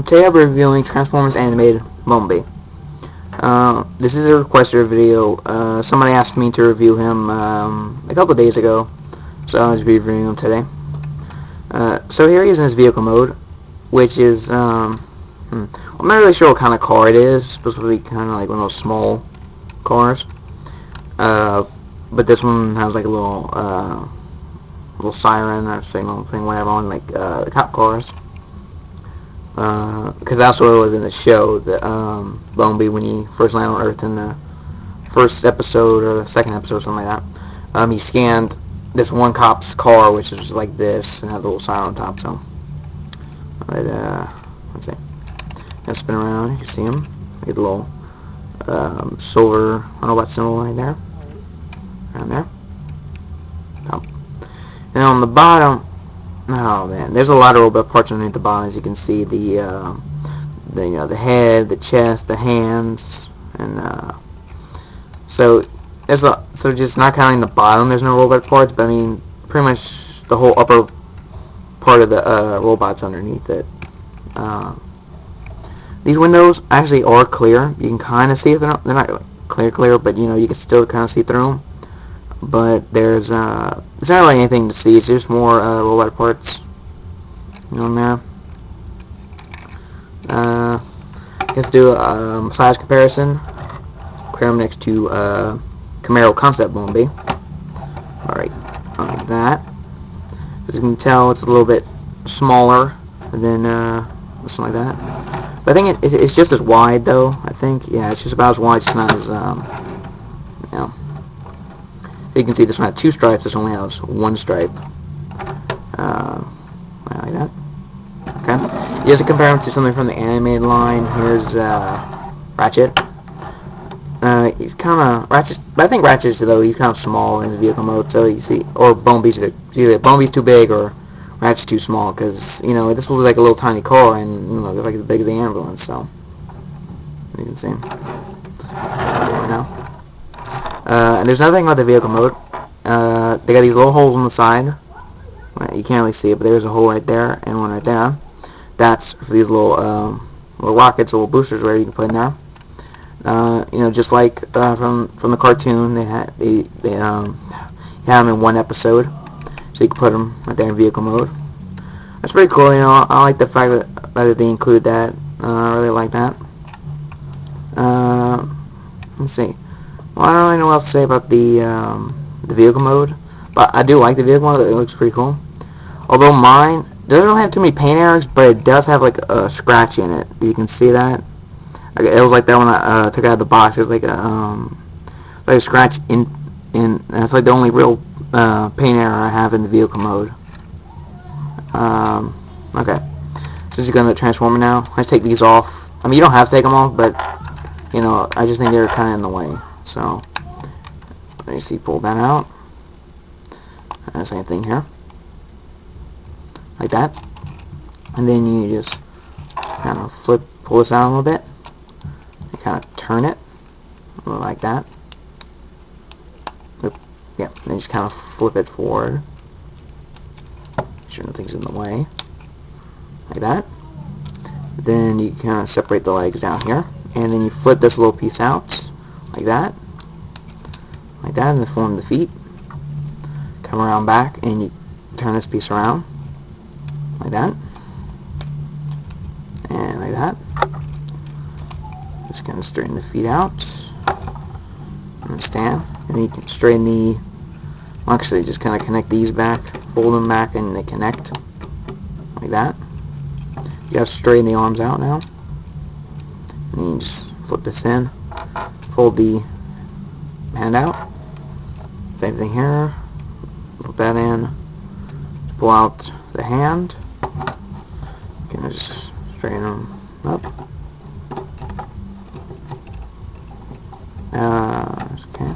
Today I'll be reviewing Transformers Animated Bumblebee. This is a requested video. Somebody asked me to review him a couple of days ago, so I'll just be reviewing him today. So here he is in his vehicle mode, which is, I'm not really sure what kind of car it is. It's supposed to be kind of like one of those small cars. But this one has like a little siren or signal thing, whatever, on like the cop cars. Because that's what it was in the show, that Bumblebee, when he first landed on Earth in the first episode or the second episode, something like that, he scanned this one cop's car, which is like this, and had a little siren on top. So, but let's see, let's spin around. You can see him. Get a little silver, I don't know what symbol right there, around there. Oh. And on the bottom. Oh man, there's a lot of robot parts underneath the bottom. As you can see, the head, the chest, the hands, and so just not counting the bottom, there's no robot parts, but I mean pretty much the whole upper part of the robot's underneath it. These windows actually are clear. You can kind of see it. They're not clear, but you know, you can still kind of see through them. But there's not really anything to see. It's just more robot parts, you know, in there. Let's do a size comparison. Compare them next to Camaro Concept Bumblebee. Alright, like that. As you can tell, it's a little bit smaller than something like that. But I think it's just as wide, though. I think, yeah, it's just about as wide. It's not as you know. You can see this one had two stripes. This only has one stripe. Like that. Okay. Just to compare him to something from the animated line, here's Ratchet. He's kind of Ratchet, but I think Ratchet's, though, he's kind of small in his vehicle mode. So you see, or Bumblebee's either Bumblebee's too big or Ratchet's too small, because you know this was like a little tiny car, and you know, it's like as big as the ambulance. So you can see. Now. And there's another thing about the vehicle mode. They got these little holes on the side. You can't really see it, but there's a hole right there and one right there. That's for these little rockets, little boosters, where you can put in there. You know, just like from the cartoon, they had them in one episode, so you can put them right there in vehicle mode. That's pretty cool. You know, I like the fact that they include that. I really like that. Let's see. Well, I don't really know what else to say about the vehicle mode, but I do like the vehicle mode. It looks pretty cool. Although mine doesn't have too many paint areas, but it does have like a scratch in it. You can see that. It was like that when I took it out of the box. There's like a scratch in. That's like the only real paint area I have in the vehicle mode. Okay. Since you're gonna transform it now, let's take these off. I mean, you don't have to take them off, but you know, I just think they're kind of in the way. So, let me see, pull that out. Same thing here. Like that. And then you just kind of pull this out a little bit. And kind of turn it. Like that. Oop. Yeah, and then just kind of flip it forward. Make sure nothing's in the way. Like that. Then you kind of separate the legs down here. And then you flip this little piece out. Like that, and then form the feet. Come around back, and you turn this piece around, like that, and like that. Just kind of straighten the feet out, and stand, and then you can straighten the. Actually, just kind of connect these back, fold them back, and they connect, like that. You have to straighten the arms out now, and then you just flip this in. Fold the hand out. Same thing here. Put that in. Pull out the hand. You can just straighten them up. Okay.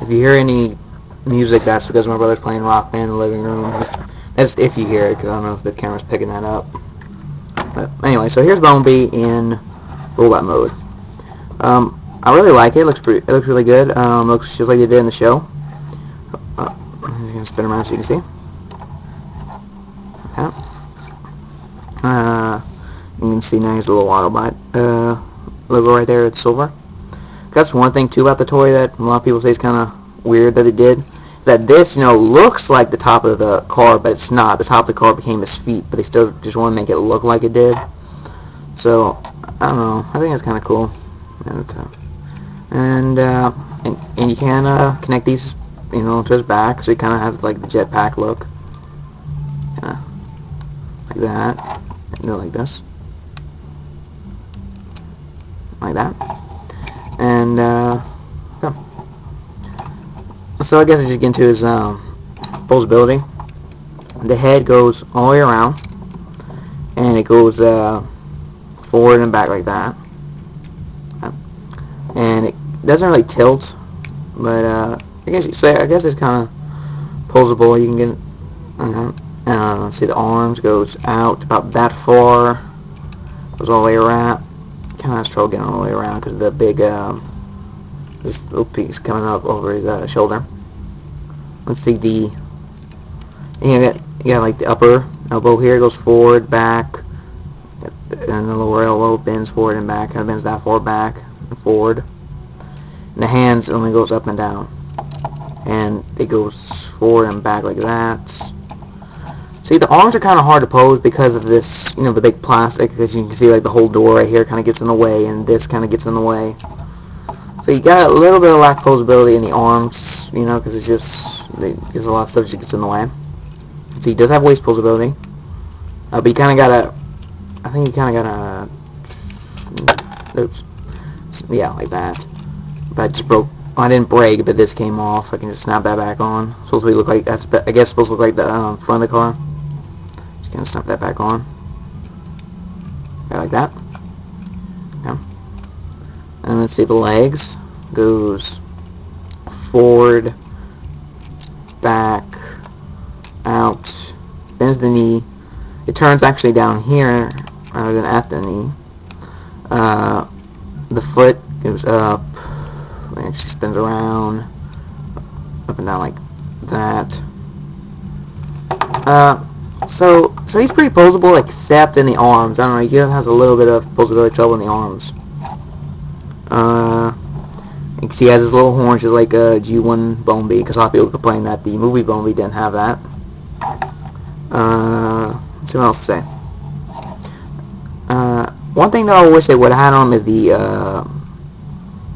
If you hear any music, that's because my brother's playing Rock Band in the living room. That's if you hear it, because I don't know if the camera's picking that up. But anyway, so here's Bumblebee in robot mode. I really like it. It looks really good. Looks just like they did in the show. I'm gonna spin around so you can see. Okay. Uh, you can see now here's a little Autobot logo right there. It's silver. That's one thing too about the toy that a lot of people say is kind of weird that it did. That this, looks like the top of the car, but it's not. The top of the car became his feet, but they still just want to make it look like it did. So, I don't know. I think it's kind of cool. And you can connect these, to his back, so he kind of has like the jetpack look. Like that. And like this. Like that. And, yeah. So I guess as you get into his posability, the head goes all the way around, and it goes forward and back like that. And it doesn't really tilt, but I guess it's kind of posable. You can get, see the arms goes out about that far, goes all the way around. Kind of has trouble getting all the way around because of the big this little piece coming up over his shoulder. Let's see you got like the upper elbow here goes forward, back, and the lower elbow bends forward and back, kind of bends that far back and forward. And the hands only goes up and down, and it goes forward and back like that. See, the arms are kind of hard to pose because of this, the big plastic, because you can see like the whole door right here kind of gets in the way, and this kind of gets in the way. So you got a little bit of lack of posability in the arms, because there's a lot of stuff that gets in the way. So he does have waist posability, but you kind of gotta, I think you kind of gotta, oops, yeah, like that. But I just broke, I didn't break, but this came off. I can just snap that back on. Supposed to look like, I guess supposed to look like the front of the car. Just gonna snap that back on. Like that. Yeah. And let's see, the legs goes forward, back, out, bends the knee. It turns actually down here rather than at the knee. The foot goes up, and it spins around, up and down like that. So he's pretty posable except in the arms. I don't know, he has a little bit of posability trouble in the arms. You can see he has his little horns just like a G1 Bumblebee, because a lot of people complain that the movie Bumblebee didn't have that. Let's see what else to say. One thing that I wish they would have had on him is the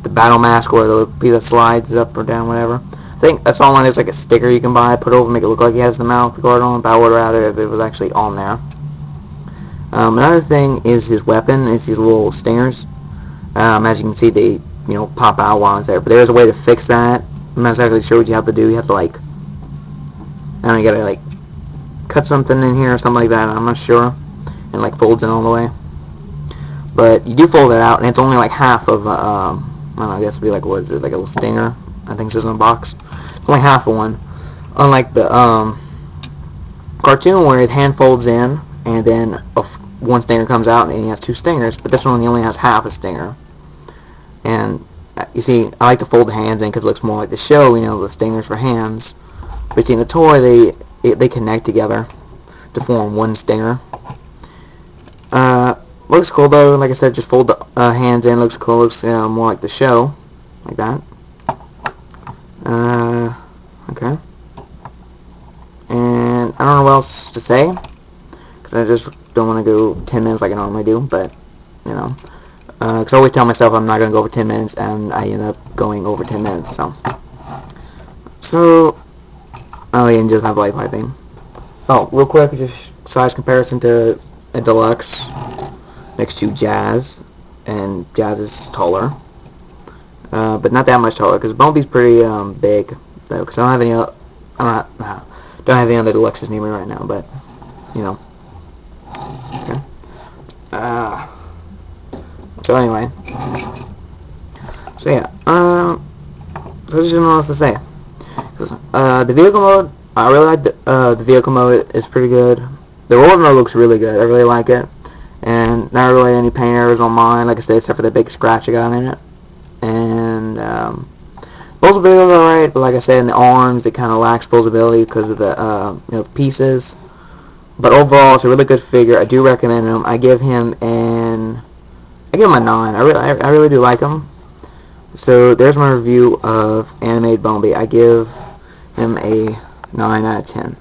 battle mask, or the piece that slides up or down, whatever. I think that's all on. It's like a sticker you can buy, put over, make it look like he has the mouth guard on, but I would rather if it was actually on there. Another thing is his weapon. It's these little stingers. As you can see, they pop out while it's there. But there's a way to fix that. I'm not exactly sure what you have to do. You have to I don't know, you gotta cut something in here or something like that. I'm not sure. And folds it all the way. But you do fold it out, and it's only half of I don't know, I guess it'd be what is it, like a little stinger, I think it says in the box. It's only half of one. Unlike the cartoon where his hand folds in, and then one stinger comes out, and he has two stingers, but this one he only has half a stinger. And you see, I like to fold the hands in because it looks more like the show, the stingers for hands. But you see, in the toy, they connect together to form one stinger. Looks cool though. Like I said, just fold the hands in. Looks cool. Looks more like the show, like that. Okay. And I don't know what else to say because I just don't want to go 10 minutes like I normally do. But because I always tell myself I'm not going to go over 10 minutes, and I end up going over 10 minutes. So oh yeah, and just have light piping. Oh, real quick, just size comparison to a deluxe next to Jazz, and Jazz is taller, but not that much taller because Bumblebee's pretty big though. Because I don't have any don't have any other deluxes near me right now, but okay. So anyway, so yeah, so there's just nothing else to say. The vehicle mode, I really like the vehicle mode. It's pretty good. The roller mode looks really good. I really like it. And not really any paint errors on mine, like I said, except for the big scratch I got in it. And posability was alright, but like I said, in the arms, it kind of lacks posability because of the pieces. But overall, it's a really good figure. I do recommend him. I give him a 9. I really do like him. So there's my review of Animated Bumblebee. I give him a 9 out of 10.